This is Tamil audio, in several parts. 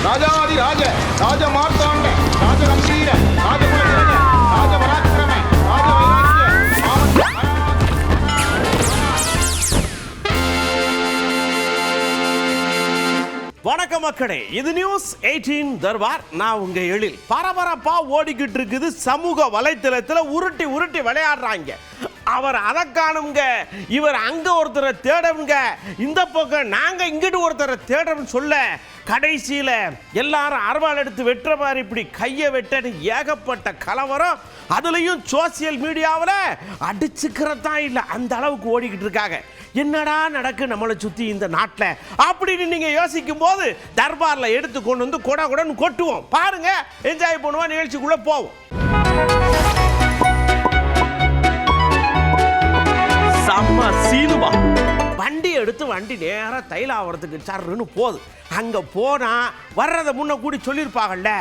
ராஜாதி ராஜ ராஜ மார்த்தாண்ட ராஜ கம்பீர ராஜ குலதேவ ராஜ பராக்கிரம ராஜ வைராக்கிய வணக்கம் மக்களே, இது நியூஸ் 18 தர்பார். நான் உங்க எழில். பரபரப்பா ஓடிக்கிட்டு இருக்குது சமூக வலைத்தளத்துல. உருட்டி உருட்டி விளையாடுறாங்க. அவர் அதை காணுங்க, இவர் அங்க ஒருத்தரை தேடுங்க, இந்த பக்கம் நாங்க இங்கிட்டு ஒருத்தரை தேடுன்னு சொல்ல கடைசியில எல்லாரும் அருவாள் எடுத்து வெட்டுற மாதிரி இப்படி கையை வெட்டன்னு ஏகப்பட்ட கலவரம். அதுலயும் சோசியல் மீடியாவில் அடிச்சுக்கிறதான் இல்லை, அந்த அளவுக்கு ஓடிக்கிட்டு இருக்காங்க. என்னடா நடக்கு நம்மளை சுத்தி இந்த நாட்டில் அப்படின்னு நீங்க யோசிக்கும் போது தர்பார்ல எடுத்து கொண்டு வந்து கொடா கொடன்னு கொட்டுவோம். பாருங்க, என்ஜாய் பண்ணுவோம், நிகழ்ச்சிக்குள்ள போவோம். செம்ம சீனுமா. வண்டி எடுத்து வண்டி நேராக தைலாவரத்துக்கு சர்ன்னு போகுது. அங்கே போனால் வர்றதை முன்ன கூடி சொல்லியிருப்பாங்கல்ல,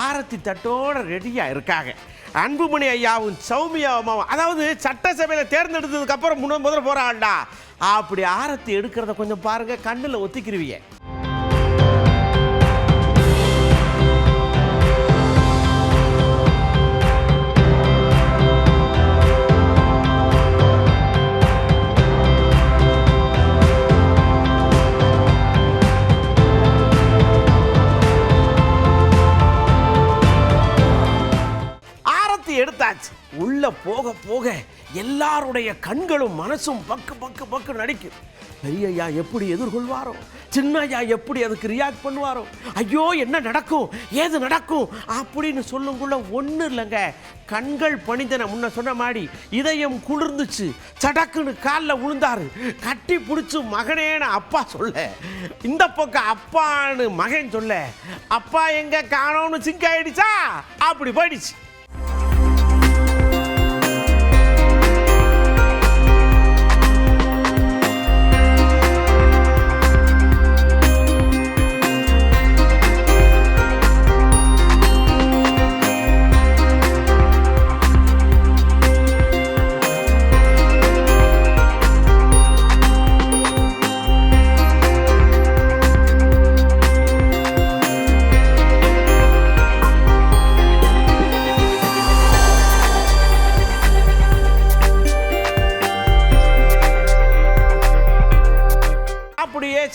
ஆரத்தி தட்டோட ரெடியாக இருக்காங்க. அன்புமணி ஐயாவும் சௌமியா அம்மாவும், அதாவது சட்டசபையில் தேர்ந்தெடுத்ததுக்கு அப்புறம் முதல்ல போகிறாங்கடா. அப்படி ஆரத்தி எடுக்கிறத கொஞ்சம் பாருங்க, கண்ணில் ஒத்திக்கிருவீங்க. எடுத்தாச்சு. உள்ள போக போக எல்லாருடைய கண்களும் மனசும் பக்கு பக்கு பக்கு நடிக்கும். பெரியய்யா எப்படி எதிர்கொள்வாரோ, சின்னையா எப்படி அதுக்கு ரியாக்ட் பண்ணுவாரோ, ஐயோ என்ன நடக்கும் ஏது நடக்கும் அப்படின்னு சொல்லுங்குள்ள ஒன்றும் இல்லைங்க, கண்கள் பணிந்தன. முன்ன சொன்ன மாதிரி இதயம் குளிர்ந்துச்சு. சடக்குன்னு காலில் விழுந்தாரு. கட்டி பிடிச்சி மகனேன்னு அப்பா சொல்ல, இந்த பக்கம் அப்பான்னு மகன் சொல்ல, அப்பா எங்க காணோன்னு சிங்க் ஆயிடுச்சா, அப்படி போயிடுச்சு.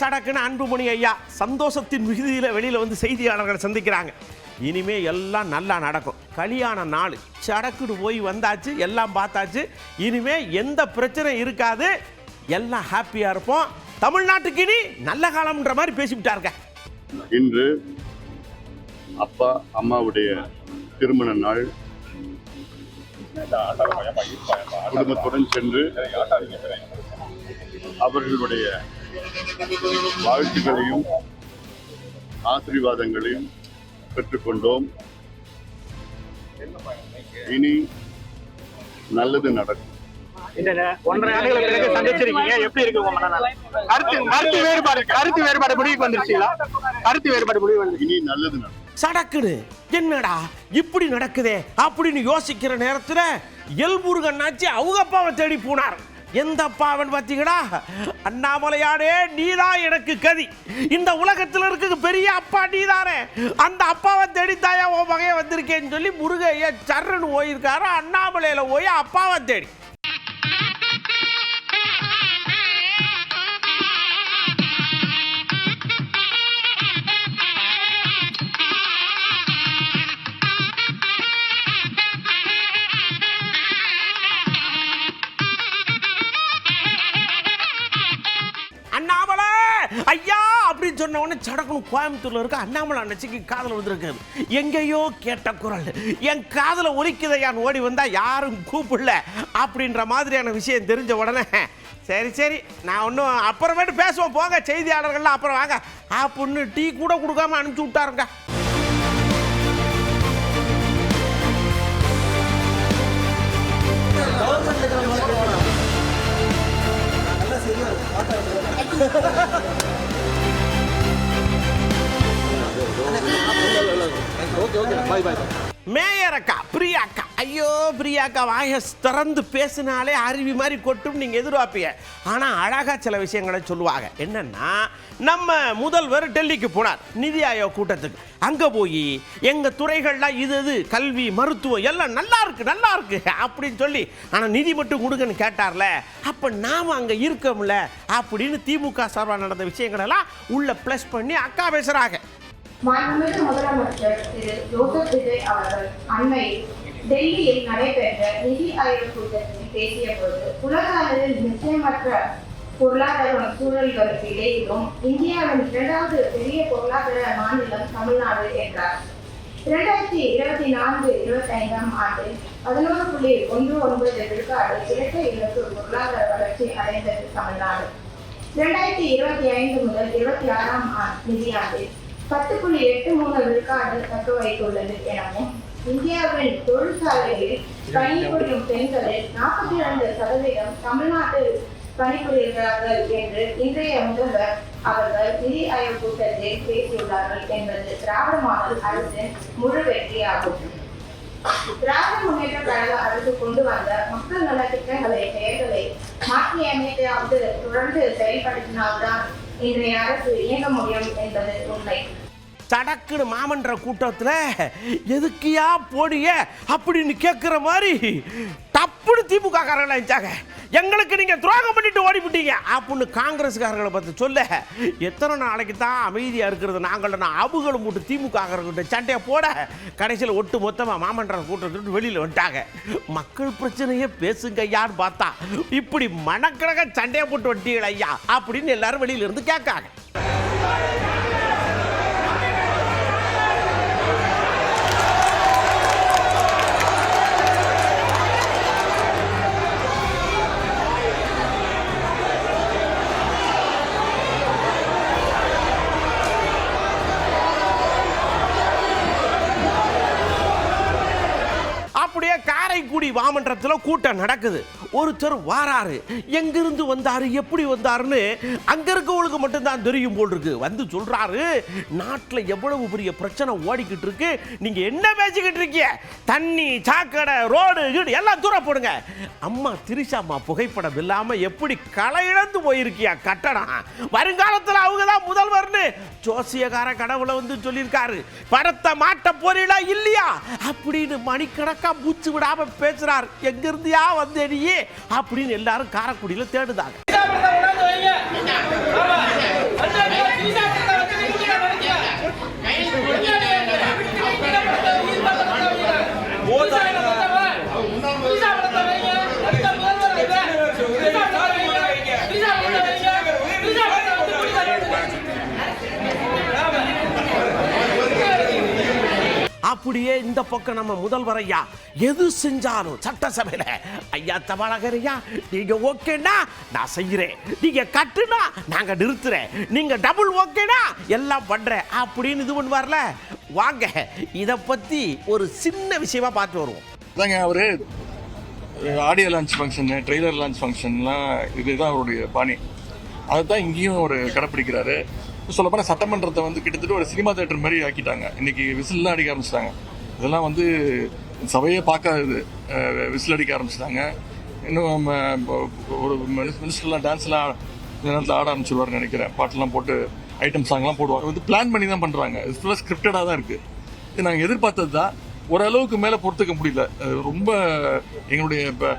சடக்குன்னு அன்புமணி ஐயா சந்தோஷத்தின் விகுதியில் வெளியில் வந்து செய்தியாளர்களை சந்திக்கிறாங்க. இனிமே எல்லாம் நல்லா நடக்கும். கல்யாண நாள் சடக்குன்னு போய் வந்தாச்சு, எல்லாம் பார்த்தாச்சு. இனிமே எந்த பிரச்சனை இருக்காது, எல்லாம் ஹாப்பியா இருப்போம். தமிழ்நாட்டுக்கு இனி நல்ல காலம்ன்ற மாதிரி பேசிவிட்டாருங்க. இன்று அப்பா அம்மாவுடைய திருமண நாள். குடும்பத்துடன் சென்று அவர்களுடைய வாழ்த்துக்களையும் ஆசீர்வாதங்களையும் பெற்றுக்கொண்டோம். இனி நல்லது நடக்கும். இந்த 1.5 ஆண்டுகளுக்கு பிறகு சந்திச்சிருக்கீங்க, எப்படி இருக்கு உங்க மனநல? கருத்து வேறுபாடு முடிவுக்கு வந்துருச்சீங்களா? கருத்து வேறுபாடு முடிவு வந்து இனி நல்லது நடக்கும். சடக்குன்னு என்னடா இப்படி நடக்குதே அப்படின்னு யோசிக்கிற நேரத்துல எல்முருகன்னாச்சி அவங்க அப்பாவை தேடி போனார். எந்த அப்பாவன் பார்த்தீங்களா? அண்ணாமலையானே, நீதான் எனக்கு கதி, இந்த உலகத்தில் இருக்க பெரிய அப்பா நீதானே, அந்த அப்பாவை தேடித்தாயா உன் மகைய வந்திருக்கேன்னு சொல்லி முருகைய சர்ன்னு போயிருக்காரு. அண்ணாமலையில போய் அப்பாவை தேடி. அண்ணாமலை ஐயா அப்படின்னு சொன்ன உடனே சடக்குன்னு கோயம்புத்தூர்ல இருக்க அண்ணாமலை அண்ணச்சிக்கு காதல வந்திருக்காரு. எங்கேயோ கேட்ட குரல் என் காதல ஒலிக்குதையான்னு ஓடி வந்தா யாரும் கூப்பிடல அப்படின்ற மாதிரியான விஷயம் தெரிஞ்ச உடனே சரி சரி நான் ஒன்றும் அப்புறமேட்டு பேசுவோம் போங்க, செய்தியாளர்கள்லாம் அப்புறம் வாங்க அப்படின்னு டீ கூட கொடுக்காம அனுப்பிச்சு விட்டாருங்க. மேயர் அக்கா பிரியா அக்கா ஐயோ பிரியாக்கா வாய திறந்து பேசினாலே அருவி மாதிரி கொட்டும் நீங்கள் எதிர்பார்ப்பீங்க. ஆனால் அழகாக சில விஷயங்களை சொல்லுவாங்க. என்னன்னா, நம்ம முதல்வர் டெல்லிக்கு போனார் நிதி ஆயோக் கூட்டத்துக்கு. அங்கே போய் எங்கள் துறைகள்லாம் இது கல்வி மருத்துவம் எல்லாம் நல்லா இருக்கு அப்படின்னு சொல்லி, ஆனால் நிதி மட்டும் கொடுங்கன்னு கேட்டார்ல, அப்போ நாம் அங்கே இருக்கோம்ல அப்படின்னு திமுக சார்பாக நடந்த விஷயங்களெல்லாம் உள்ள ப்ளஸ் பண்ணி அக்கா பேசுகிறாங்க. மாண்புமிகு முதலமைச்சர் திரு ஜோசப் விஜய் அவர்கள் அண்மையில் டெல்லியில் நடைபெற்ற நிதி ஆயோக் கூட்டத்தில் பேசிய போது, உலக அளவில் நிச்சயமற்ற பொருளாதார சூழல்களுக்கு இடையிலும் இந்தியாவின் 2வது பெரிய பொருளாதார மாநிலம் தமிழ்நாடு என்றார். 2024-25 ஆண்டில் 11.19 விழுக்காடு இரட்டை இலக்கு பொருளாதார வளர்ச்சி அடைந்தது தமிழ்நாடு. 2025 முதல் 26 நிதியாண்டில் 10.83 விழுக்காடு தக்க வைத்துள்ளது எனவும், இந்தியாவின் தொழிற்சாலைகளில் பணிபுரியும் பெண்களில் 42% தமிழ்நாட்டில் பணிபுரிகிறார்கள் என்று இன்றைய முதல்வர் அவர்கள் நிதி ஆயோக் கூட்டத்தில் பேசியுள்ளார்கள் என்பது திராவிட மாடல் அரசின் முழு வெற்றியாகும். திராவிட முன்னேற்ற கழக அரசு கொண்டு வந்த மக்கள் நல திட்டங்களை பெயர்களை மாற்றியமைத்தாவது தொடர்ந்து செயல்படுத்தினால்தான் இன்றைய அரசு இயங்க முடியும் என்பது உண்மை. தடக்குன்னு மாமன்ற கூட்டத்தில் எதுக்கியா போடிய அப்படின்னு கேட்குற மாதிரி டப்புன்னு திமுக காரங்களை இருந்துச்சாங்க. எங்களுக்கு நீங்கள் துரோகம் பண்ணிட்டு ஓடிவிட்டீங்க அப்படின்னு காங்கிரஸ்காரர்களை பற்றி சொல்ல, எத்தனை நாளைக்கு தான் அமைதியாக இருக்கிறது நாங்கள் அபுகளும் போட்டு திமுக காரர்கிட்ட சண்டையை போட, கடைசியில் ஒட்டு மொத்தமாக மாமன்ற கூட்டத்துக்கு வெளியில் வந்துட்டாங்க. மக்கள் பிரச்சனையே பேசுங்க ஐயான்னு பார்த்தா இப்படி மனக்கணக்க சண்டையை போட்டு வட்டீங்கள ஐயா அப்படின்னு எல்லாரும் வெளியிலிருந்து கேட்காங்க. காரைக்குடி மாமன்றத்தில் கூட்டம் நடக்குது. ஒருத்தர் வாராரு, எங்கிருந்து வந்தாரு எப்படி வந்தாருன்னு அங்க இருக்கவங்களுக்கு மட்டும்தான் தெரியும் போல் இருக்கு. வந்து சொல்றாரு, நாட்டில் எவ்வளவு பெரிய பிரச்சனை ஓடிக்கிட்டு இருக்கு, நீங்க என்ன பேசிக்கிட்டு இருக்கீங்க, தண்ணி சாக்கடை ரோடு எல்லாம் தூரம் போடுங்க. அம்மா திரிஷாம்மா புகைப்படம் இல்லாம எப்படி களை இழந்து போயிருக்கியா கட்டணம், வருங்காலத்தில் அவங்க தான் முதல்வர்னு ஜோசியக்கார கடவுளை வந்து சொல்லியிருக்காரு. படத்தை மாட்ட போறீங்களா இல்லையா அப்படின்னு மணிக்கணக்கா மூச்சு விடாம பேசுறார். எங்க இருந்தியா வந்து நீ அப்படின்னு எல்லாரும் காரைக்குடியில தேடுதாங்க. அப்படியே இந்த பக்கம் நம்ம முதல்வர் ஐயா எது செஞ்சாலும் சட்டசபையில, ஐயா தபாலகர் ஐயா நீங்க ஓகேனா நான் செய்யறேன், நீங்க கட்டுனா நாங்க நிறுத்துறேன், நீங்க டபுள் ஓகேனா எல்லாம் பண்றேன் அப்படின்னு இது பண்ணுவார்ல. வாங்க இத பத்தி ஒரு சின்ன விஷயமா பார்த்து வருவோம். அதாங்க அவரு audio launch function, trailer launch ஃபங்க்ஷன்லாம் இதுதான் அவருடைய பாணி. அதுதான் இங்கேயும் அவர் கடைப்பிடிக்கிறாரு. சொல்லப்போனால் சட்டமன்றத்தை வந்து கிட்டத்தட்ட ஒரு சினிமா தேட்டர் மாதிரி ஆக்கிட்டாங்க. இன்னைக்கு விசில்லாம் அடிக்க ஆரம்பிச்சிட்டாங்க. இதெல்லாம் வந்து சபையே பார்க்காதது, விசில் அடிக்க ஆரம்பிச்சிட்டாங்க. இன்னும் ஒரு மினிஸ்டர்லாம் டான்ஸ்லாம் இந்த நேரத்தில் ஆட ஆரம்பிச்சிருவாருன்னு நினைக்கிறேன். பாட்டெல்லாம் போட்டு ஐட்டம் சாங்லாம் போடுவாங்க. வந்து பிளான் பண்ணி தான் பண்ணுறாங்க. இது ஸ்கிரிப்டடாக தான் இருக்குது. இது நாங்கள் எதிர்பார்த்தது தான். ஓரளவுக்கு மேலே பொறுத்துக்க முடியல. ரொம்ப எங்களுடைய இப்போ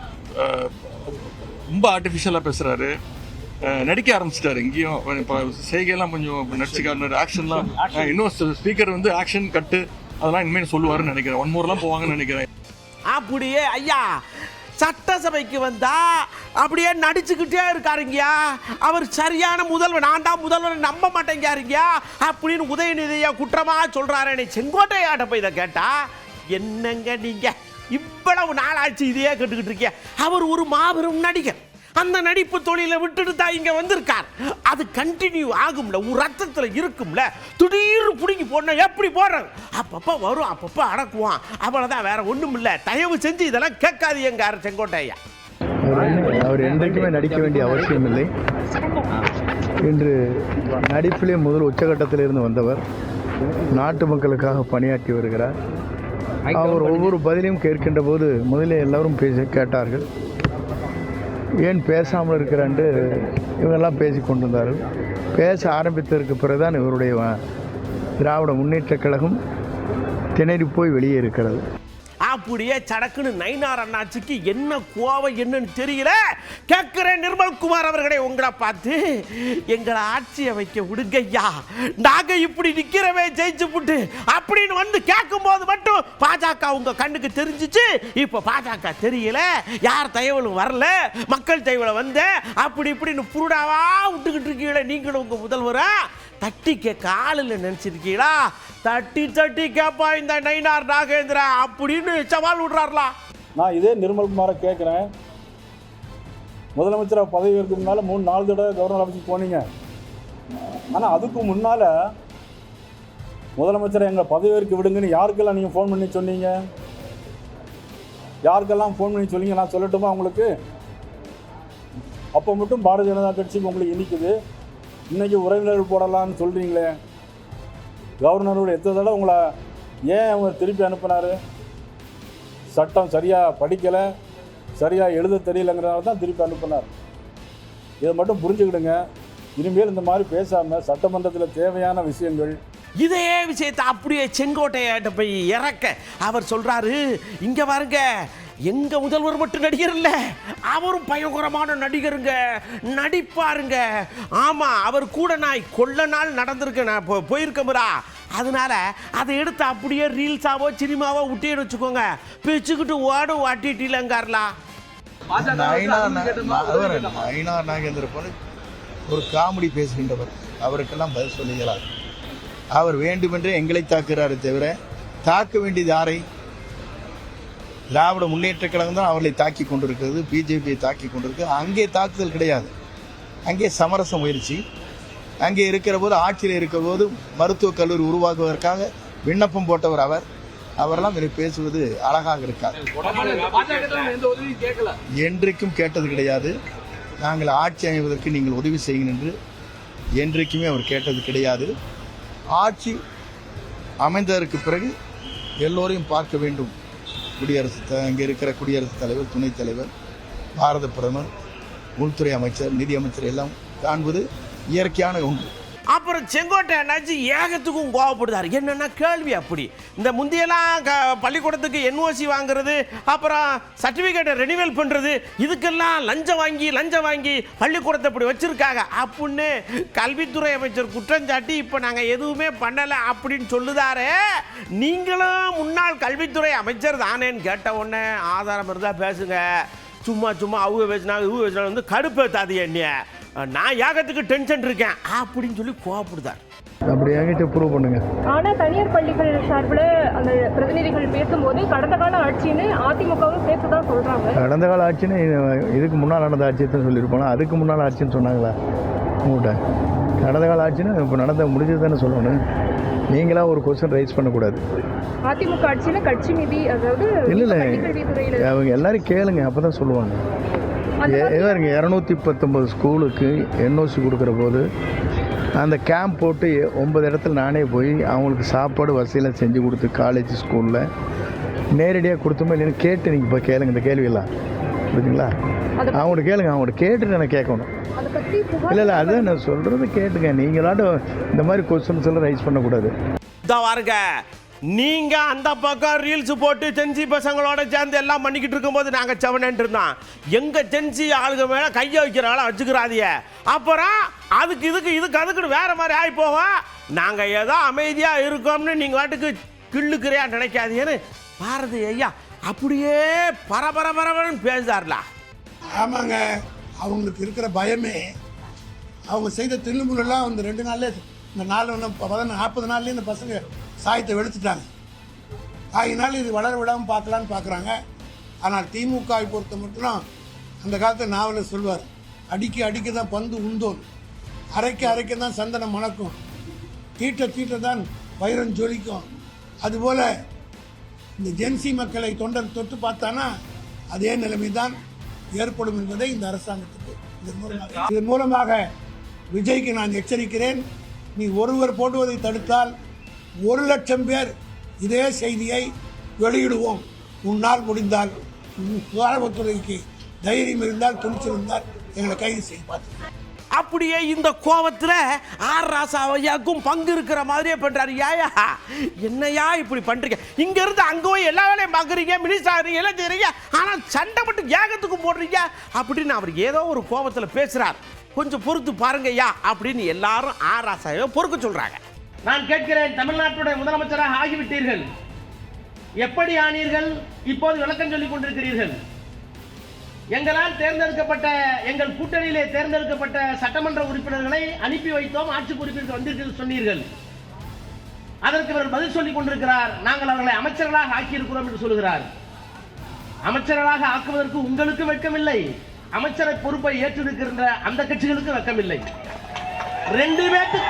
ரொம்ப ஆர்டிஃபிஷியலாக பேசுகிறாரு, நடிக்க ஆரம்பிச்சிட்டாரு. இங்கேயும் இப்போ செய்கையெல்லாம் கொஞ்சம் நடிச்சுக்காரு, ஆக்ஷன்லாம் இன்னும் ஸ்பீக்கர் வந்து ஆக்ஷன் கட்டு அதெல்லாம் இனிமேல் சொல்லுவாருன்னு நினைக்கிறேன். 1 மோர்லாம் போவாங்கன்னு நினைக்கிறேன். அப்படியே ஐயா சட்டசபைக்கு வந்தா அப்படியே நடிச்சுக்கிட்டே இருக்காருங்கயா. அவர் சரியான முதல்வர், நான் தான் முதல்வர் நம்ப மாட்டேங்காருங்கயா அப்படின்னு உதயநிதியா குற்றமா சொல்றாரு. செங்கோட்டையாட்ட போய் இதை கேட்டா, என்னங்க நீங்க இவ்வளவு நாள் ஆச்சு இதையே கேட்டுக்கிட்டு இருக்கீங்க. அவர் ஒரு மாபெரும் நடிகர், அந்த நடிப்பு தொழிலை விட்டுட்டு தான் இங்க வந்திருக்கார். அது கண்டினியூ ஆகும்ல, ஒரு ரத்தத்தில் இருக்கும்ல. திடீர்னு பிடிங்கி போடணும், எப்படி போடுறது, அப்பப்போ வரும் அப்பப்போ அடக்குவான், அவ்வளோதான், வேற ஒன்றும் இல்லை. தயவு செஞ்சு இதெல்லாம் கேட்காதீங்க செங்கோட்டையா. அவர் என்றைக்குமே நடிக்க வேண்டிய அவசியம் இல்லை. இன்று நடிப்பிலே முதல் உச்சகட்டத்தில் இருந்து வந்தவர் நாட்டு மக்களுக்காக பணியாற்றி வருகிறார். அவர் ஒவ்வொரு பதிலையும் கேட்கின்ற போது முதலில் எல்லோரும் கேட்டார்கள், ஏன் பேசாமல் இருக்கிறாண்டு இவங்கெல்லாம் பேசி கொண்டிருந்தார்கள். பேச ஆரம்பித்ததற்கு பிறகுதான் இவருடைய திராவிட முன்னேற்றக் கழகம் திணறி போய் வெளியே இருக்கிறது. அப்படியே சடக்குன்னு நயினார் அண்ணாச்சிக்கு என்ன கோவம் என்னன்னு தெரியல. கேட்கிறேன் நிர்மல்குமார் அவர்களே, உங்களை பார்த்து எங்களை ஆட்சியை வைக்க விடுங்கய்யா, நாங்க இப்படி நிக்கிறவே ஜெயிச்சு புட்டு அப்படின்னு வந்து கேட்கும் போது மட்டும் பாஜக உங்க கண்ணுக்கு தெரிஞ்சிச்சு. இப்ப பாஜக தெரியல, யார் தயவலும் வரல, மக்கள் தயவுல வந்த அப்படி இப்படின்னு புருடாவா விட்டுக்கிட்டு இருக்கீங்களே நீங்களும் உங்க முதல்வரா. தட்டி கேட்க ஆளில் நினைச்சிருக்கீங்களா? தட்டி தட்டி கேப்பா இந்த நயினார் நாகேந்திரா அப்படின்னு சவால் விடுறாருலா. நான் இதே நிர்மல்குமாரை கேட்குறேன், முதலமைச்சர் பதவி ஏற்க முன்னால் 3-4 தடவை கவர்னர் ஆஃபீஸுக்கு போனீங்க. ஆனால் அதுக்கு முன்னால் முதலமைச்சரை எங்களை பதவி ஏற்க விடுங்கன்னு யாருக்கெல்லாம் நீங்கள் ஃபோன் பண்ணி சொன்னீங்க? யாருக்கெல்லாம் ஃபோன் பண்ணி சொன்னீங்க? நான் சொல்லட்டுமா உங்களுக்கு? அப்போ மட்டும் பாரதிய ஜனதா கட்சிக்கு உங்களுக்கு இனிக்குது. இன்றைக்கி உறவினர் போடலான்னு சொல்கிறீங்களே, கவர்னரோட எத்தனை தடவை உங்களை ஏன் அவங்க திருப்பி அனுப்புனார்? சட்டம் சரியாக படிக்கலை, சரியாக எழுத தெரியலைங்கிறனால தான் திருப்பி அனுப்புனார். இதை மட்டும் புரிஞ்சுக்கிடுங்க. இனிமேல் இந்த மாதிரி பேசாமல் சட்டமன்றத்தில் தேவையான விஷயங்கள். இதே விஷயத்தை அப்படியே செங்கோட்டையிட்ட போய் இறக்க அவர் சொல்றாரு, இங்க பாருங்க, எங்க முதல்வர் மட்டும் நடிகர் இல்ல, அவரும் பயங்கரமான நடிகருங்க, நடிப்பாருங்க. ஆமா, அவர் கூட நான் கொள்ள நாள் நடந்திருக்கேன், நான் போயிருக்கேன். அதனால அதை எடுத்து அப்படியே ரீல்ஸாவோ சினிமாவோ விட்டேன்னு வச்சுக்கோங்க, பிச்சுக்கிட்டு ஓடும் வாட்டிட்டிலங்கார்லா. நயினார் நாகேந்திர போல ஒரு காமெடி பேசுகின்றவர், அவருக்கெல்லாம் பதில் சொல்லுகிறார். அவர் வேண்டுமென்றே எங்களை தாக்குறாரு தவிர தாக்க வேண்டியது யாரை? திராவிட முன்னேற்ற கழகம் தான் அவர்களை தாக்கி கொண்டிருக்கிறது, பிஜேபியை தாக்கி கொண்டிருக்கு. அங்கே தாக்குதல் கிடையாது, அங்கே சமரச முயற்சி. அங்கே இருக்கிற போது, ஆட்சியில் இருக்கிற போது மருத்துவக் கல்லூரி உருவாக்குவதற்காக விண்ணப்பம் போட்டவர் அவரெல்லாம் இதை பேசுவது அழகாக இருக்காது. என்றைக்கும் கேட்டது கிடையாது. நாங்கள் ஆட்சி அமைவதற்கு நீங்கள் உதவி செய்யுங்கள் என்று என்றைக்குமே அவர் கேட்டது கிடையாது. ஆட்சி அமைந்ததற்கு பிறகு எல்லோரையும் பார்க்க வேண்டும். அங்கே இருக்கிற குடியரசுத் தலைவர், துணைத் தலைவர், பாரத பிரதமர், உள்துறை அமைச்சர், நிதி அமைச்சர் எல்லாம் காண்பது இயற்கையான ஒன்று. அப்புறம் செங்கோட்டை அண்ணாச்சி ஏகத்துக்கும் கோவப்படுதார். என்னன்னா கேள்வி அப்படி, இந்த முந்தையெல்லாம் பள்ளிக்கூடத்துக்கு NOC வாங்குறது, அப்புறம் சர்டிஃபிகேட்டை ரெனிவல் பண்ணுறது, இதுக்கெல்லாம் லஞ்சம் வாங்கி பள்ளிக்கூடத்தை இப்படி வச்சுருக்காங்க அப்படின்னு கல்வித்துறை அமைச்சர் குற்றஞ்சாட்டி இப்போ நாங்கள் எதுவுமே பண்ணலை அப்படின்னு சொல்லுதாரு. நீங்களும் முன்னாள் கல்வித்துறை அமைச்சர் தானேன்னு கேட்ட உடனே ஆதாரம் இருந்தால் பேசுங்க, சும்மா அவங்க பேசினாங்க வந்து கடுப்பேத்தாது என்னைய, நான் ஏகத்துக்கு டென்ஷன் இருக்கேன் அப்படின்னு சொல்லி கோவப்படுதார். அப்படி ஏகிட்ட ப்ரூவ் பண்ணுங்க. ஆனால் தனியார் பள்ளிகள் சார்பில் அந்த பிரதிநிதிகள் பேசும்போது கடந்த கால ஆட்சின்னு அதிமுகவும் சேர்த்து தான் சொல்கிறாங்க. கடந்த கால ஆட்சின்னு இதுக்கு முன்னால் நடந்த ஆட்சியை தான் சொல்லியிருப்போம். அதுக்கு முன்னால் ஆட்சின்னு சொன்னாங்களா உங்கள்கிட்ட? கடந்த கால ஆட்சின்னு இப்போ நடந்த முடிஞ்சது தானே சொல்லணும். நீங்களாம் ஒரு கொஸ்டின் ரைஸ் பண்ணக்கூடாது. அதிமுக ஆட்சியில் கட்சி நிதி, அதாவது இல்லை அவங்க எல்லாரும் கேளுங்க, அப்போ தான் சொல்லுவாங்க. 219 ஸ்கூலுக்கு NOC கொடுக்குற போது அந்த கேம்ப் போட்டு 9 இடத்துல நானே போய் அவங்களுக்கு சாப்பாடு வசதியெல்லாம் செஞ்சு கொடுத்து காலேஜ் ஸ்கூலில் நேரடியாக கொடுத்தோமா இல்லைன்னு கேட்டு நீங்கள் இப்போ கேளுங்க இந்த கேள்வியெல்லாம், புரியுதுங்களா? அவங்கள்ட்ட கேளுங்க, அவங்கள்ட்ட கேட்டுட்டு எனக்கு கேட்கணும். இல்லை அதுதான் நான் சொல்கிறது கேட்டுங்க. நீங்களாட்டும் இந்த மாதிரி கொஸ்டின்ஸ் எல்லாம் ரைஸ் பண்ணக்கூடாது. வாருங்க, நீங்க அந்த பக்கம் ரீல்ஸ் போட்டு ஜென்சி பசங்களோட சேர்ந்து எல்லாம் பண்ணிக்கிட்டு இருக்கும்போது நாங்க செவனேன் இருந்தோம். எங்க ஜென்சி ஆளுங்க மேல கையை வைக்கிறாங்களா வச்சுக்கிறாதிய, அப்புறம் அதுக்கு வேற மாதிரி ஆகி போவோம். நாங்க ஏதோ அமைதியா இருக்கோம்னு நீங்க வாட்டுக்கு கிள்ளுக்கிறையா நினைக்காதீங்கன்னு பாரதி ஐயா அப்படியே பரபரன்னு பேசுறாருல. ஆமாங்க, அவங்களுக்கு இருக்கிற பயமே அவங்க செய்த தில்லுமுல்லாம் இந்த 2 நாள்ல, இந்த 40 நாள்லேயே இந்த பசங்க சாயத்தை வெளுத்துட்டாங்க. ஆகினால இது வளர விடாமல் பார்க்கலான்னு பார்க்குறாங்க. ஆனால் திமுகவை பொறுத்த மட்டும் அந்த காலத்தில் நாவலில் சொல்வார், அடிக்க தான் பந்து உந்தோம், அரைக்க தான் சந்தனம் மணக்கும், தீட்ட தான் வைரம் ஜொலிக்கும். அதுபோல் இந்த ஜென்சி மக்களை தொண்டன் தொட்டு பார்த்தானா அதே நிலைமை தான் ஏற்படும் என்பதை இந்த அரசாங்கத்துக்கு இதன் மூலமாக விஜய்க்கு நான் எச்சரிக்கிறேன். நீ ஒருவர் போடுவதை தடுத்தால் 1 லட்சம் பேர் இதே செய்தியை வெளியிடுவோம். உன்னால் முடிந்தால் காவல்துறைக்கு தைரியம் இருந்தால், துணிச்சல் இருந்தால் எங்களை கைது செய்ய பார்த்து. அப்படியே இந்த கோவத்துல ஆர் ராசா ஐயாக்கும் பங்கு இருக்கிற மாதிரியே பண்றாரு. யாயா என்னையா இப்படி பண்றீங்க? இங்க இருந்து அங்க போய் எல்லா வேலையும் பாக்குறீங்க, மினிஸ்டர் ஆகிறீங்க, எல்லாம் செய்றீங்க, ஆனா சண்டை மட்டும் ஏகத்துக்கு போடுறீங்க அப்படின்னு அவர் ஏதோ ஒரு கோபத்துல பேசுறார். கொஞ்சம் பொறுத்து பாருங்க ஐயா அப்படின்னு எல்லாரும் ஆர் ராசாவை பொறுக்க சொல்றாங்க. நான் கேட்கிறேன், தமிழ்நாட்டுடைய முதலமைச்சராக ஆகிவிட்டீர்கள், எப்படி ஆனீர்கள்? இப்போது விளக்கம் சொல்லிக் கொண்டிருக்கிறீர்கள். எங்களால் தேர்ந்தெடுக்கப்பட்ட, எங்கள் கூட்டணியிலே தேர்ந்தெடுக்கப்பட்ட சட்டமன்ற உறுப்பினர்களை அனுப்பி வைத்தோம், ஆட்சி பொறுப்பிற்கு வந்திருக்கிறது சொன்னீர்கள். அதற்கு அவர் பதில் சொல்லிக் கொண்டிருக்கிறார், நாங்கள் அவர்களை அமைச்சர்களாக ஆக்கியிருக்கிறோம் என்று சொல்கிறார். அமைச்சர்களாக ஆக்குவதற்கு உங்களுக்கு வெட்கமில்லை, அமைச்சரை பொறுப்பை ஏற்றிருக்கின்ற அந்த கட்சிகளுக்கு வெட்கமில்லை. 2 பேருக்கு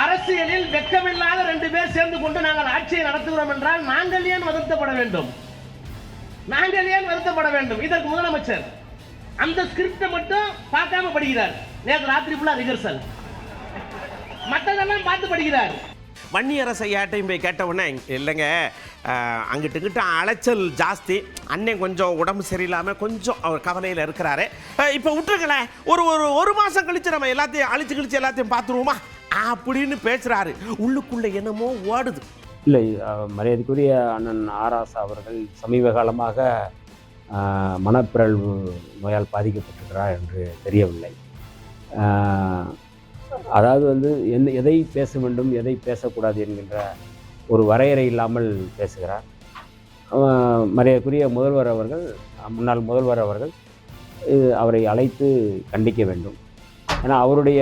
அரசியலில் வெட்கமில்லாத 2 பேர் சேர்ந்து கொண்டு நாங்கள் ஆட்சியை நடத்துகிறோம் என்றால் நாங்கள் ஏன் வருத்தப்பட வேண்டும்? நாங்கள் ஏன் வருத்தப்பட வேண்டும்? இதற்கு முதலமைச்சர் அந்த ஸ்கிரிப்டை மட்டும் பார்க்காம படிக்கிறார். நேற்று ராத்திரி ஃபுல்லா ரிஹர்சல், மற்றதெல்லாம் பார்த்து படிக்கிறார். வன்னியரசு ஐயாட்டையும் போய் கேட்ட உடனே, இல்லைங்க அங்கிட்டு அலைச்சல் ஜாஸ்தி, அண்ணன் கொஞ்சம் உடம்பு சரியில்லாமல் கொஞ்சம் அவர் கவலையில் இருக்கிறாரு, இப்போ விட்டுருங்களேன், ஒரு மாதம் கழித்து நம்ம எல்லாத்தையும் அழிச்சு கழிச்சு எல்லாத்தையும் பார்த்துருவோமா அப்படின்னு பேசுகிறாரு. உள்ளுக்குள்ளே என்னமோ ஓடுது. இல்லை, மரியாதைக்குரிய அண்ணன் ஆர் ராசா அவர்கள் சமீப காலமாக மனப்பிறழ்வு நோயால் பாதிக்கப்பட்டிருக்கிறார் என்று தெரியவில்லை. அதாவது எதை பேச வேண்டும், எதை பேசக்கூடாது என்கின்ற ஒரு வரையறை இல்லாமல் பேசுகிறார். மரியாதைக்குரிய முதல்வர் அவர்கள், முன்னாள் முதல்வர் அவர்கள் அவரை அழைத்து கண்டிக்க வேண்டும். ஏன்னா அவருடைய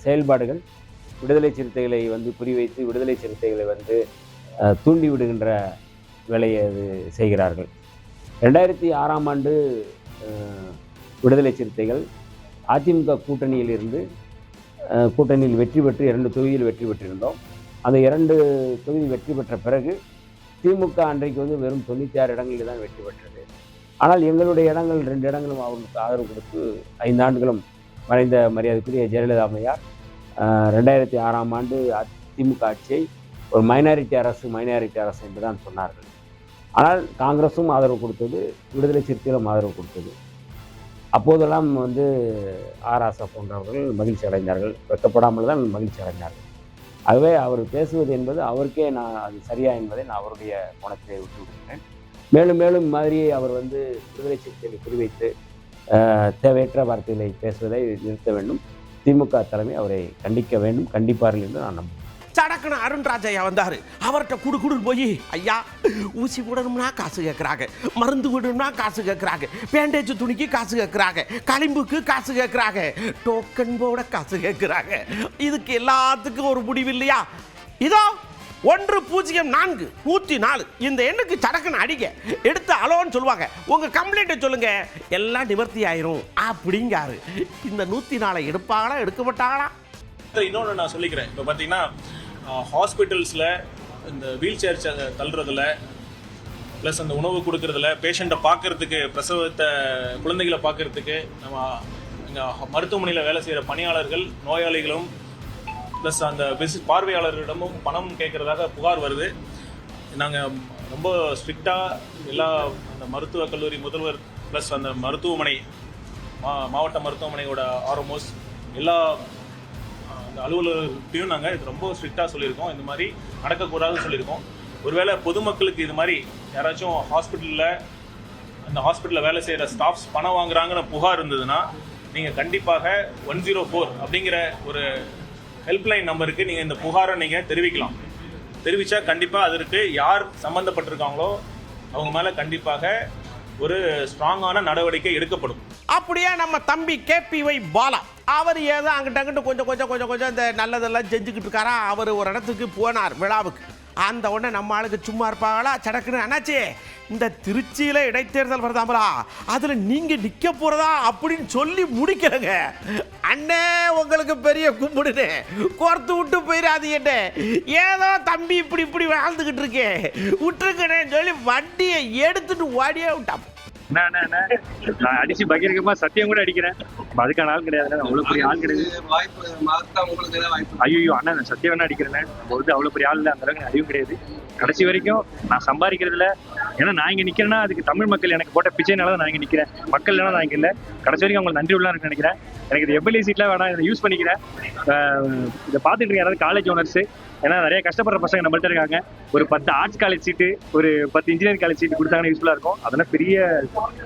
செயல்பாடுகள் விடுதலை சிறுத்தைகளை குறிவைத்து விடுதலை சிறுத்தைகளை தூண்டி விடுகின்ற வேலையை செய்கிறார்கள். 2006ஆம் ஆண்டு விடுதலை சிறுத்தைகள் அதிமுக கூட்டணியில் வெற்றி பெற்று 2 தொகுதியில் வெற்றி பெற்றிருந்தோம். அந்த 2 தொகுதி வெற்றி பெற்ற பிறகு திமுக அன்றைக்கு வெறும் 96 இடங்களில் தான் வெற்றி பெற்றது. ஆனால் எங்களுடைய இடங்கள் 2 இடங்களும் அவர்களுக்கு ஆதரவு கொடுத்து 5 ஆண்டுகளும் மறைந்த மரியாதைக்குரிய ஜெயலலிதா அம்மையார் 2006ஆம் ஆண்டு திமுக ஆட்சியை ஒரு மைனாரிட்டி அரசு என்று தான் சொன்னார்கள். ஆனால் காங்கிரஸும் ஆதரவு கொடுத்தது, விடுதலை சிறுத்தைகளும் ஆதரவு கொடுத்தது. அப்போதெல்லாம் ஆர் ராசா போன்றவர்கள் மகிழ்ச்சி அடைந்தார்கள், வெட்கப்படாமல் தான் மகிழ்ச்சி அடைந்தார்கள். ஆகவே அவர் பேசுவது என்பது அவருக்கே அது சரியா என்பதை நான் அவருடைய கோணத்திலே விட்டு விடுகிறேன். மேலும் மேலும் மாதிரியே அவர் விடுதலை சிறுத்தைகளை குறிவைத்து தேவையற்ற வார்த்தைகளை பேசுவதை நிறுத்த வேண்டும். திமுக தலைமை அவரை கண்டிக்க வேண்டும், கண்டிப்பார்கள் என்று நான் நம்புகிறேன். சடக்குன்னு அருண்ராஜையா வந்தாரு. அவர்கிட்ட குடு போய், ஐயா ஊசி போடணும்னா காசு கேட்குறாங்க, மருந்து விடணும்னா காசு கேட்குறாங்க, பேண்டேஜ் துணிக்கு காசு கேட்குறாங்க, களிம்புக்கு காசு கேட்குறாங்க, டோக்கன் போட காசு கேட்குறாங்க. இதுக்கு எல்லாத்துக்கும் ஒரு முடிவு இல்லையா? இதோ 1004 104 இந்த எண்ணுக்கு சடக்குன்னு அடிக்க எடுத்து அலோன்னு சொல்லுவாங்க. உங்க கம்ப்ளைண்ட்டை சொல்லுங்க, எல்லாம் நிவர்த்தி ஆயிரும் அப்படிங்காரு. இந்த 104 எடுப்பாங்களா, எடுக்க மாட்டாங்களா? இன்னொன்று நான் சொல்லிக்கிறேன். இப்போ பார்த்தீங்கன்னா ஹாஸ்பிட்டல்ஸில் இந்த வீல் சேர் தள்ளுறதுல, ப்ளஸ் அந்த உணவு கொடுக்கறதுல, பேஷண்ட்டை பார்க்கறதுக்கு, பிரசவத்தை குழந்தைகளை பார்க்கறதுக்கு நம்ம இங்கே மருத்துவமனையில் வேலை செய்கிற பணியாளர்கள், நோயாளிகளும் ப்ளஸ் அந்த பார்வையாளர்களிடமும் பணம் கேட்குறதாக புகார் வருது. நாங்கள் ரொம்ப ஸ்ட்ரிக்டாக எல்லா அந்த மருத்துவக் கல்லூரி முதல்வர் ப்ளஸ் அந்த மருத்துவமனை மாவட்ட மருத்துவமனையோட ஆர்எம்ஓஸ் எல்லா அந்த அலுவலர்களையும் நாங்கள் இது ரொம்ப ஸ்ட்ரிக்டாக சொல்லியிருக்கோம். இந்த மாதிரி நடக்கக்கூடாதுன்னு சொல்லியிருக்கோம். ஒருவேளை பொதுமக்களுக்கு இது மாதிரி யாராச்சும் அந்த ஹாஸ்பிட்டலில் வேலை செய்கிற ஸ்டாஃப்ஸ் பணம் வாங்குறாங்கிற புகார் இருந்ததுன்னா நீங்கள் கண்டிப்பாக 104 அப்படிங்கிற ஒரு ஹெல்ப்லைன் நம்பருக்கு நீங்கள் இந்த புகாரை நீங்கள் தெரிவிக்கலாம். தெரிவித்தா கண்டிப்பாக அதற்கு யார் சம்மந்தப்பட்டிருக்காங்களோ அவங்க மேலே கண்டிப்பாக ஒரு ஸ்ட்ராங்கான நடவடிக்கை எடுக்கப்படும். அப்படியே நம்ம தம்பி KPY பாலா அவர் ஏதோ அங்கிட்ட கொஞ்சம் இந்த நல்லதெல்லாம் செஞ்சுக்கிட்டு இருக்காரா. அவர் ஒரு இடத்துக்கு போனார் விழாவுக்கு. அந்த உடனே நம்ம ஆளுக்கு சும்மா இருப்பாங்களா, சடக்குன்னு அண்ணாச்சே இந்த திருச்சியில் இடைத்தேர்தல் வருதாமலா, அதில் நீங்கள் நிற்க போகிறதா அப்படின்னு சொல்லி முடிக்கிறங்க. அண்ணே உங்களுக்கு பெரிய கும்பிடுன்னு கோர்த்து விட்டு போயிடாதீங்க, ஏதோ தம்பி இப்படி வாழ்ந்துக்கிட்டு இருக்கேன் விட்டுருக்கேன்னு சொல்லி வண்டியை எடுத்துட்டு ஓடியே விட்டான். என்ன நான் அடிச்சு பகிரங்கமா சத்தியம் கூட அடிக்கிறேன். அதுக்கான ஆள் கிடையாது, அவ்வளவு பெரிய ஆள் கிடையாது. ஐயோ அண்ணா நான் சத்தியம் வேணா அடிக்கிறேன். அவ்வளவு பெரிய ஆள் இல்லை, அந்த அளவுக்கு அறிவும் கிடையாது. கடைசி வரைக்கும் நான் சம்பாதிக்கிறதுல, ஏன்னா நான் இங்க நிக்கிறேன்னா அதுக்கு தமிழ் மக்கள் எனக்கு போட்ட பிச்சைனால தான் நான் இங்க நிக்கிறேன். மக்கள் இல்லைன்னா நான் இங்க இல்லை. கடைசி வரைக்கும் அவங்களுக்கு நன்றி உள்ள இருக்குன்னு நினைக்கிறேன். எனக்கு இது எம்எல்ஏ சீட்லாம் வேணாம், இதை யூஸ் பண்ணிக்கிறேன். இதை பார்த்துட்டு இருக்க யாராவது காலேஜ் ஓனர்ஸ், ஏன்னா நிறைய கஷ்டப்படுற பசங்க நம்மள்ட்ட இருக்காங்க. ஒரு 10 ஆர்ட்ஸ் காலேஜ் சீட்டு, ஒரு 10 இன்ஜினியரிங் காலேஜ் சீட்டு கொடுத்தாங்கன்னா யூஸ்ஃபுல்லா இருக்கும். அதெல்லாம்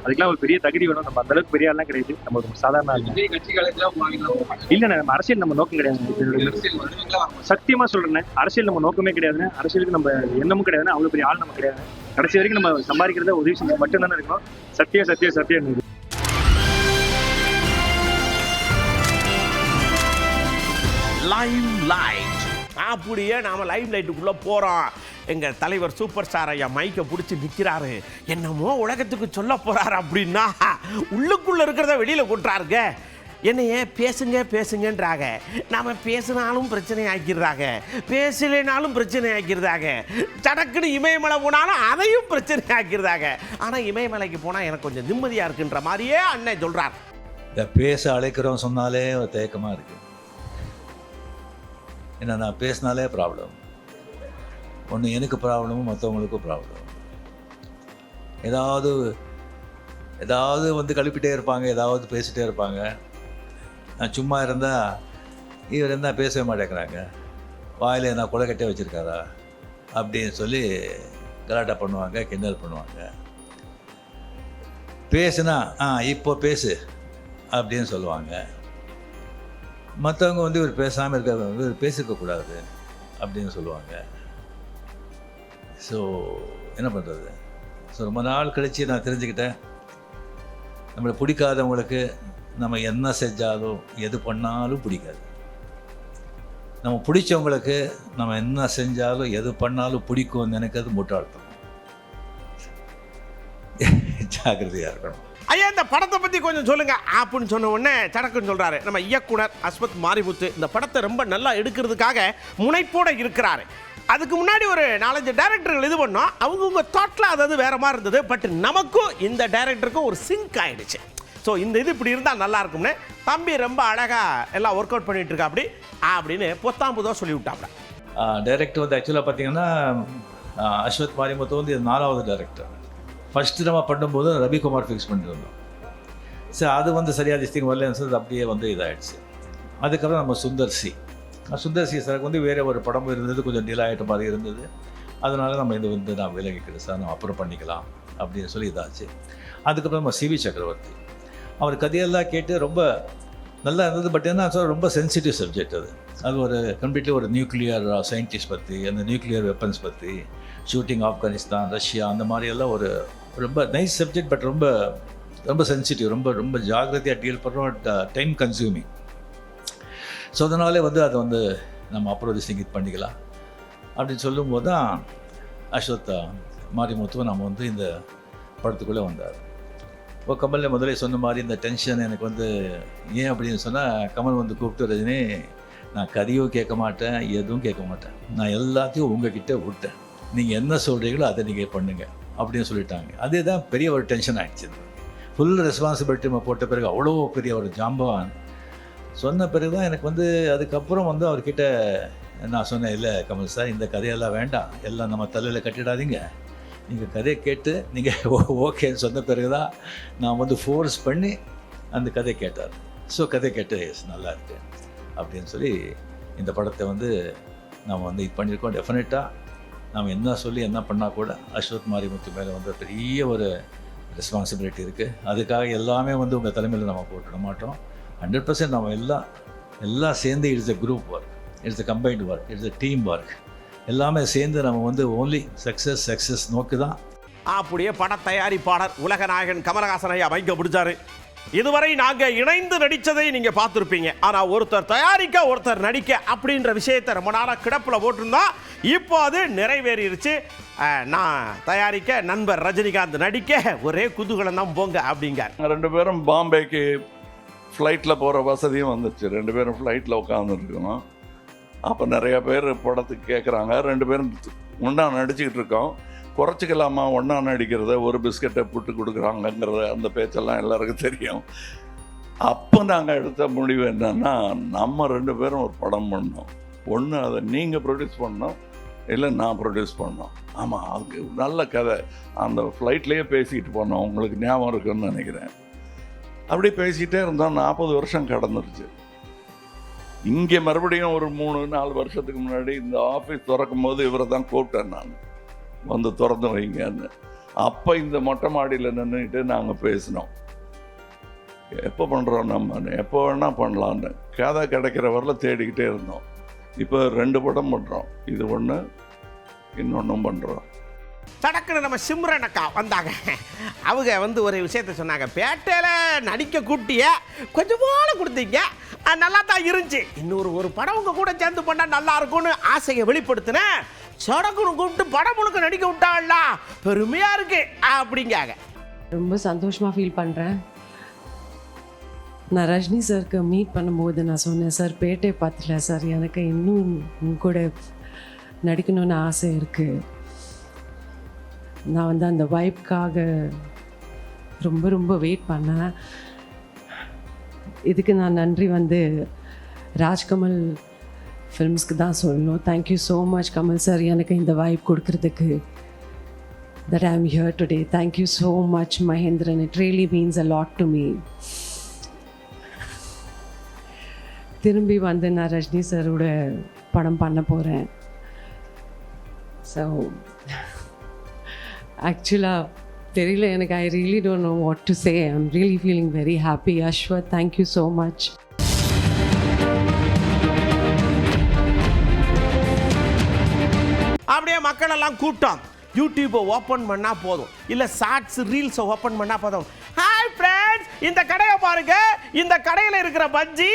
அதுக்கெல்லாம் ஒரு பெரிய தகுதி வேணும். நம்ம அந்த அளவுக்கு பெரிய ஆள்லாம் கிடையாது, நம்ம ஒரு சாதாரண ஆள். இல்ல நம்ம அரசியல் நம்ம நோக்கம் கிடையாது. சத்தியமா சொல்றேன், அரசியல் நம்ம நோக்கமே கிடையாது. அரசியலுக்கு நம்ம எண்ணமும் கிடையாது, அவ்வளவு பெரிய ஆள் நம்ம கிடையாது. கடைசி வரைக்கும் நம்ம சம்பாதிக்கிறத உதவி செஞ்சு மட்டும் தானே இருக்கணும். சத்தியம் அப்படியே நாம லைம் லைட்டுக்குள்ள போறோம். எங்க தலைவர் சூப்பர் ஸ்டார் ஐயா மைக்கை பிடிச்சி நிற்கிறாரு. என்னமோ உலகத்துக்கு சொல்ல போறாரு அப்படின்னா உள்ளுக்குள்ள இருக்கிறத வெளியில கொட்டுறாருங்க. என்னையே பேசுங்கன்றாங்க. நாம பேசினாலும் பிரச்சனை ஆக்கிடுறாங்க, பேசலைனாலும் பிரச்சனை ஆக்கிடுறாங்க. சடக்குன்னு இமயமலை போனாலும் அதையும் பிரச்சனை ஆக்கிடுறாங்க. ஆனால் இமயமலைக்கு போனால் எனக்கு கொஞ்சம் நிம்மதியாக இருக்குன்ற மாதிரியே அண்ணன் சொல்கிறார். இந்த பேச அழைக்கிறோம் சொன்னாலே ஒரு தயக்கமாக இருக்கு. ஏன்னா நான் பேசினாலே ப்ராப்ளம். ஒன்று எனக்கு ப்ராப்ளமும் மற்றவங்களுக்கும் ப்ராப்ளம். ஏதாவது வந்து கழுப்பிட்டே இருப்பாங்க, ஏதாவது பேசிகிட்டே இருப்பாங்க. நான் சும்மா இருந்தால் இவர் என்ன பேசவே மாட்டேங்கிறாங்க, வாயில் என்ன கொலைக்கட்டே வச்சுருக்காரா அப்படின்னு சொல்லி கலாட்டா பண்ணுவாங்க, கிண்டல் பண்ணுவாங்க. பேசுனா இப்போ பேசு அப்படின்னு சொல்லுவாங்க. மற்றவங்க வந்து இவர் பேசாமல் இருக்க, இவர் பேசிக்கக்கூடாது அப்படின்னு சொல்லுவாங்க. ஸோ என்ன பண்ணுறது? ஸோ ரொம்ப நாள் கழித்து நான் தெரிஞ்சுக்கிட்டேன், நம்மளை பிடிக்காதவங்களுக்கு நம்ம என்ன செஞ்சாலும் எது பண்ணாலும் பிடிக்காது. நம்ம பிடிச்சவங்களுக்கு நம்ம என்ன செஞ்சாலும் எது பண்ணாலும் பிடிக்கும்னு நினைக்கிறது முட்டாள்தனம். ஜாக்கிரதையாக இருக்கணும். ஐயா இந்த படத்தை பற்றி கொஞ்சம் சொல்லுங்க அப்படின்னு சொன்ன உடனே சடக்குன்னு சொல்கிறாரு நம்ம இயக்குனர் அஸ்வத் மாரிமுத்து. இந்த படத்தை ரொம்ப நல்லா எடுக்கிறதுக்காக முனைப்போடு இருக்கிறாரு. அதுக்கு முன்னாடி ஒரு 4-5 டைரக்டர்கள் இது பண்ணோம், அவங்கவுங்க தாட்டில் அதாவது வேற மாதிரி இருந்தது. பட் நமக்கும் இந்த டைரக்டருக்கும் ஒரு சிங்க் ஆகிடுச்சு. ஸோ இந்த இது இப்படி இருந்தால் நல்லா இருக்கும்னு தம்பி ரொம்ப அழகாக எல்லாம் ஒர்க் அவுட் பண்ணிட்டு இருக்கா அப்படின்னு பொத்தாம்புதான் சொல்லி விட்டாப்ல. டைரக்டர் வந்து ஆக்சுவலாக பார்த்தீங்கன்னா அஸ்வத் மாரிமுத்து வந்து 4வது டைரக்டர். ஃபஸ்ட்டு நம்ம பண்ணும்போது ரவிக்குமார் ஃபிக்ஸ் பண்ணியிருந்தோம். சரி அது வந்து சரியாக திஸ்திங் வரலன்னு சொல்லி அப்படியே வந்து இதாகிடுச்சு. அதுக்கப்புறம் நம்ம சுந்தர் சி சாருக்கு வந்து வேறு ஒரு படம் இருந்தது, கொஞ்சம் டிலே ஆகிட்ட மாதிரி இருந்தது. அதனால நம்ம இது வந்து நான் விலகிக்கிறேன் சார், நம்ம அப்புறம் பண்ணிக்கலாம் அப்படின்னு சொல்லி இதாச்சு. அதுக்கப்புறம் நம்ம சிவி சக்கரவர்த்தி, அவர் கதையெல்லாம் கேட்டு ரொம்ப நல்லா இருந்தது. பட் என்ன சார் ரொம்ப சென்சிட்டிவ் சப்ஜெக்ட் அது ஒரு கம்ப்ளீட்லி ஒரு நியூக்ளியர் சயின்டிஸ்ட் பற்றி, அந்த நியூக்ளியர் வெப்பன்ஸ் பற்றி, ஷூட்டிங் ஆப்கானிஸ்தான், ரஷ்யா, அந்த மாதிரியெல்லாம் ஒரு ரொம்ப நைஸ் சப்ஜெக்ட். பட் ரொம்ப ரொம்ப சென்சிட்டிவ், ரொம்ப ஜாகிரதையாக டீல் பண்ணுறோம், டைம் கன்சியூமிங். ஸோ அதனாலே வந்து அதை வந்து நம்ம அப்புறம் இது பண்ணிக்கலாம் அப்படின்னு சொல்லும்போது தான் அஸ்வத் மாரிமுத்துவை நம்ம வந்து இந்த படத்துக்குள்ளே வந்தார். இப்போ கமலில் முதலே சொன்ன மாதிரி இந்த டென்ஷன் எனக்கு வந்து ஏன் அப்படின்னு சொன்னால், கமல் வந்து கூப்பிட்டு ரஜினி நான் கதையும் கேட்க மாட்டேன், எதுவும் கேட்க மாட்டேன், நான் எல்லாத்தையும் உங்ககிட்ட விட்டேன், நீங்கள் என்ன சொல்கிறீங்களோ அதை நீங்கள் பண்ணுங்க அப்படின்னு சொல்லிட்டாங்க. அதே தான் பெரிய ஒரு டென்ஷன் ஆகிடுச்சு. ஃபுல் ரெஸ்பான்சிபிலிட்டி நம்ம போட்ட பிறகு அவ்வளோ பெரிய ஒரு ஜாம்பவான் சொன்ன பிறகு தான் எனக்கு வந்து அதுக்கப்புறம் வந்து அவர்கிட்ட நான் சொன்னேன், இல்லை கமல் சார் இந்த கதையெல்லாம் வேண்டாம், எல்லாம் நம்ம தலையில் கட்டிடாதீங்க, நீங்கள் கதையை கேட்டு நீங்கள் ஓகேன்னு சொன்ன பிறகு தான் நான் வந்து ஃபோர்ஸ் பண்ணி அந்த கதையை கேட்டார். ஸோ கதை கேட்டு நல்லா இருக்கு அப்படின்னு சொல்லி இந்த படத்தை வந்து நம்ம வந்து இது பண்ணியிருக்கோம். டெஃபினட்டாக நம்ம என்ன சொல்லி என்ன பண்ணால் கூட அஸ்வத் மாரிமுத்து மேலே வந்து பெரிய ஒரு ரெஸ்பான்சிபிலிட்டி இருக்குது. அதுக்காக எல்லாமே வந்து உங்கள் தலைமையில் நம்ம போட்டுட மாட்டோம். 100% நம்ம எல்லாம் சேர்ந்து it's a group work, it's a combined work, it's a team work. எல்லாமே சேர்ந்து நம்ம வந்து ஓன்லி சக்ஸஸ் நோக்கி தான். அப்படியே பட தயாரிப்பாளர் உலக நாயகன் கமலஹாசன் ஐயா மைக்க பிடிச்சாரு. இதுவரை நாங்கள் இணைந்து நடித்ததை நீங்கள் பார்த்துருப்பீங்க. ஆனால் ஒருத்தர் தயாரிக்க ஒருத்தர் நடிக்க அப்படின்ற விஷயத்தை ரொம்ப நாளாக கிடப்பில் போட்டிருந்தோம். இப்போ அது நிறைவேறிடுச்சு. நான் தயாரிக்க, நண்பர் ரஜினிகாந்த் நடிக்க, ஒரே குதூகலம் தான் போங்க அப்படிங்க. 2 பேரும் பாம்பேக்கு ஃப்ளைட்டில் போகிற வசதியும் வந்துச்சு. 2 பேரும் ஃப்ளைட்டில் உட்காந்துருக்கணும். அப்போ நிறையா பேர் படத்துக்கு கேட்குறாங்க. 2 பேரும் ஒன்றா நடிச்சுக்கிட்டு இருக்கோம். குறைச்சிக்கலாமா ஒன்றா நடிக்கிறத, ஒரு பிஸ்கட்டை புட்டு கொடுக்குறாங்கங்கிறத, அந்த பேச்செல்லாம் எல்லாருக்கும் தெரியும். அப்போ நாங்கள் எடுத்த முடிவு என்னன்னா, நம்ம 2 பேரும் ஒரு படம் பண்ணோம். ஒன்று அதை நீங்கள் ப்ரொடியூஸ் பண்ணோம், இல்லை நான் ப்ரொடியூஸ் பண்ணோம். ஆமாம், அதுக்கு நல்ல கதை. அந்த ஃப்ளைட்லேயே பேசிக்கிட்டு போனோம், உங்களுக்கு ஞாபகம் இருக்குன்னு நினைக்கிறேன். அப்படி பேசிகிட்டே இருந்தோம். 40 வருஷம் கடந்துருச்சு. இங்கே மறுபடியும் ஒரு 3-4 வருஷத்துக்கு முன்னாடி இந்த ஆஃபீஸ் திறக்கும் போது இவரை தான் கூப்பிட்டேன் நான், வந்து திறந்து வைங்கன்னு. அப்போ இந்த மொட்டை மாடியில் நின்றுட்டு நாங்கள் பேசினோம், எப்போ பண்ணுறோம் நம்ம, எப்போ வேணால் பண்ணலான்னு. கதை கிடைக்கிற வரல தேடிக்கிட்டே இருந்தோம். இப்போ 2 படம் பண்ணுறோம். இது ஒன்று, இன்னொன்றும் பண்ணுறோம். தடக்குன்னு நம்ம சிம்ரன் அக்கா வந்தாங்க. அவங்க வந்து ஒரு விஷயத்த சொன்னாங்க. பேட்டையில் நடிக்க கூட்டிய கொஞ்சம் போல கொடுத்தீங்க, நல்லா தான் இருந்துச்சு. இன்னொரு படம் உங்கள் கூட சேர்ந்து பண்ணால் நல்லா இருக்கும்னு ஆசையை வெளிப்படுத்தினேன். சடக்குன்னு கூப்பிட்டு படம் முழுக்க நடிக்க விட்டாள்ல, பெருமையாக இருக்கு அப்படிங்காங்க. ரொம்ப சந்தோஷமாக ஃபீல் பண்ணுறேன். நான் ரஜினி சாருக்கு மீட் பண்ணும்போது நான் சொன்னேன், சார் பேட்டை பார்த்துல சார், எனக்கு இன்னும் உங்க கூட நடிக்கணும்னு ஆசை இருக்குது. நான் வந்து அந்த வைப்காக ரொம்ப ரொம்ப வெயிட் பண்ணேன். இதுக்கு நான் நன்றி வந்து ராஜ்கமல் ஃபிலிம்ஸ்க்கு தான் சொல்லணும். Thank you so much Kamal sir, எனக்கு இந்த வைப் கொடுக்கறதுக்கு. that I am here today. Thank you so much Mahendran, it really means a lot to me. திரும்பி வந்து நான் ரஜினி சாரோட படம் பண்ண போகிறேன். ஸோ ஆக்சுவலாக தெரியல எனக்கு, I really don't know what to say. I am really feeling very happy. Ashwath, thank you so much. அப்படியே மக்கள் எல்லாம் கூட்டம். யூடியூப்பை ஓப்பன் பண்ணால் போதும், இல்லை ஷார்ட்ஸ் ரீல்ஸை ஓப்பன் பண்ணால் போதும். ஹாய் ஃப்ரெண்ட்ஸ், இந்த கடையை பாருங்க, இந்த கடையில் இருக்கிற பஜ்ஜி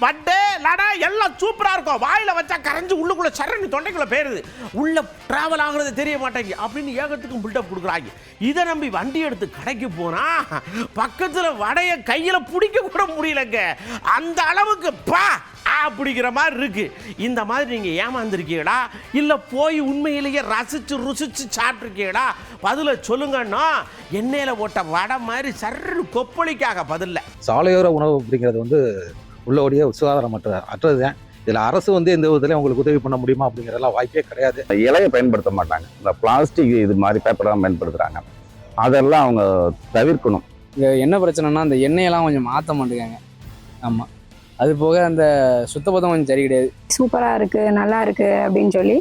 வடை லடா எல்லாம் சூப்பராக இருக்கும், வாயில் வச்சா கரைஞ்சி உள்ளுக்குள்ளே சரணி தொண்டைக்குள்ளே போயிடுது, உள்ளே ட்ராவல் ஆகுறது தெரிய மாட்டேங்க அப்படின்னு ஏகத்துக்கும் பில்டப் கொடுக்குறாங்க. இதை நம்பி வண்டி எடுத்து கடைக்கு போனால் பக்கத்தில் வடையை கையில் பிடிக்க கூட முடியலங்க, அந்த அளவுக்கு பா அப்படிங்கிற மாதிரி இருக்கு. இந்த மாதிரி நீங்கள் ஏமாந்துருக்கீங்களா, இல்லை போய் உண்மையிலேயே ரசித்து ருசித்து சாப்பிட்ருக்கீங்களா? பதில சொல்லுங்கன்னா எண்ணெயில் போட்ட வடை மாதிரி சர்ரு கொப்பளிக்காக பதில்ல. சாலையோர உணவு அப்படிங்கிறது வந்து உள்ளபடியே சுகாதாரமற்றது தான். இதில் அரசு வந்து எந்த விதத்துலையும் உங்களுக்கு உதவி பண்ண முடியுமா அப்படிங்கிறதெல்லாம் வாய்ப்பே கிடையாது. இலையை பயன்படுத்த மாட்டாங்க, இந்த பிளாஸ்டிக் இது மாதிரி பேப்பர்லாம் பயன்படுத்துகிறாங்க, அதெல்லாம் அவங்க தவிர்க்கணும். இங்கே என்ன பிரச்சனைனா அந்த எண்ணெயெல்லாம் கொஞ்சம் மாற்ற மாட்டேங்காங்க. ஆமாம், அது போக அந்த சுத்தபத்தம் கொஞ்சம் சரி கிடையாது. சூப்பராக இருக்குது, நல்லா இருக்குது அப்படின்னு சொல்லி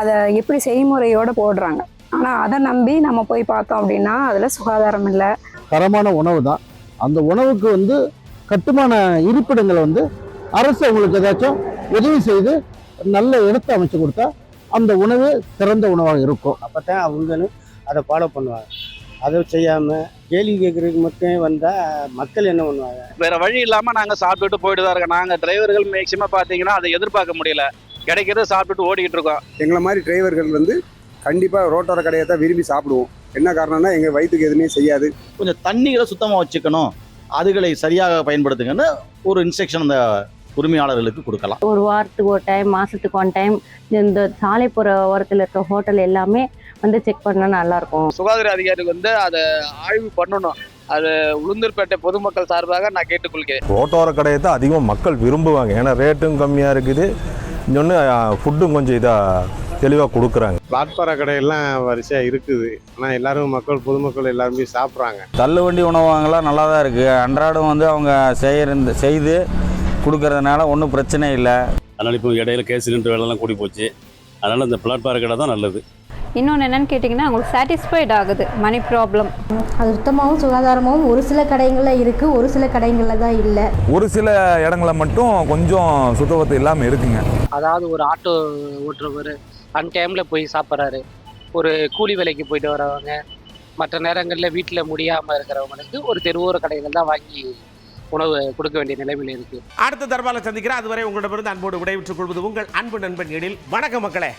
அதை எப்படி செய்முறையோடு போடுறாங்க. ஆனால் அதை நம்பி நம்ம போய் பார்த்தோம் அப்படின்னா அதில் சுகாதாரம் இல்லை. தரமான உணவு தான். அந்த உணவுக்கு வந்து கட்டுமான இருப்பிடங்களை வந்து அரசு அவங்களுக்கு ஏதாச்சும் உதவி செய்து நல்ல இடத்தை அமைச்சு கொடுத்தா அந்த உணவு சிறந்த உணவாக இருக்கும். அப்போ தான் அவங்களும் அதை ஃபாலோ பண்ணுவாங்க. அதை செய்யாமல் கேள்வி கேட்குறதுக்கு மட்டும் வந்தால் மக்கள் என்ன பண்ணுவாங்க? வேறு வழி இல்லாமல் நாங்கள் சாப்பிட்டுட்டு போயிட்டு தான் இருக்கோம். நாங்கள் டிரைவர்கள் மேக்சிமம் பார்த்தீங்கன்னா அதை எதிர்பார்க்க முடியல, கிடைக்கிறத சாப்பிட்டுட்டு ஓடிக்கிட்டு இருக்கோம். எங்களை மாதிரி டிரைவர்கள் வந்து கண்டிப்பாக ரோட்டோர கடையை தான் விரும்பி சாப்பிடுவோம். என்ன காரணம்னா எங்கள் வயிற்றுக்கு எதுவுமே செய்யாது. கொஞ்சம் தண்ணிகளை சுத்தமாக வச்சுக்கணும், அதுகளை சரியாக பயன்படுத்துங்கன்னு ஒரு இன்ஸ்ட்ரக்ஷன் அந்த உரிமையாளர்களுக்கு கொடுக்கலாம். ஒரு வாரத்துக்கு ஒரு டைம், மாதத்துக்கு ஒன் டைம் இந்த சாலைப்புற ஓரத்தில் இருக்க ஹோட்டல் எல்லாமே வந்து செக் பண்ணால் நல்லாயிருக்கும். சுகாதார அதிகாரிக்கு வந்து அதை ஆய்வு பண்ணணும். அது உளுந்தூர்பேட்டை பொதுமக்கள் சார்பாக நான் கேட்டுக்கொள்கிறேன். ரோட்டோர கடையை தான் அதிகமாக மக்கள் விரும்புவாங்க, ஏன்னா ரேட்டும் கம்மியாக இருக்குது, இன்னொன்று ஃபுட்டும் கொஞ்சம் இதாக தெளிவாக கொடுக்குறாங்க. பிளாட்பார கடையெல்லாம் வரிசையாக இருக்குது, ஆனால் எல்லாரும் பொதுமக்கள் எல்லாருமே சாப்பிட்றாங்க. தள்ளுவண்டி உணவகங்கள்லாம் நல்லா தான் இருக்குது. அன்றாடம் வந்து அவங்க செய்து கொடுக்கறதுனால ஒன்றும் பிரச்சனை இல்லை. அதனால் இப்போ இடையில கேஸ் சிலிண்டர் வேலைலாம் கூடி போச்சு, அதனால் இந்த பிளாட்பார கடை தான் நல்லது. இன்னொன்று என்னென்னு கேட்டிங்கன்னா அவங்களுக்கு சாட்டிஸ்ஃபைட் ஆகுது மணி ப்ராப்ளம். அது சுத்தமாகவும் சுகாதாரமாகவும் ஒரு சில கடைகளில் இருக்குது, ஒரு சில கடைகளில் தான் இல்லை. ஒரு சில இடங்களில் மட்டும் கொஞ்சம் சுத்தபத்தம் இல்லாமல் இருக்குங்க. அதாவது ஒரு ஆட்டோ ஓட்டுறவர் அன்டைமில் போய் சாப்பிட்றாரு, ஒரு கூலி வேலைக்கு போயிட்டு வரவங்க, மற்ற நேரங்களில் வீட்டில் முடியாமல் இருக்கிறவங்களுக்கு ஒரு தெருவோர கடைகள் தான் வாங்கி உணவு கொடுக்க வேண்டிய நிலைமையில் இருக்குது. அடுத்த தர்பாரில் சந்திக்கிறேன். அதுவரை உங்களிடமிருந்து அன்போடு விடைபெற்றுக் கொள்வது உங்கள் அன்பு நண்பன் எழில். வணக்கம் மக்களே.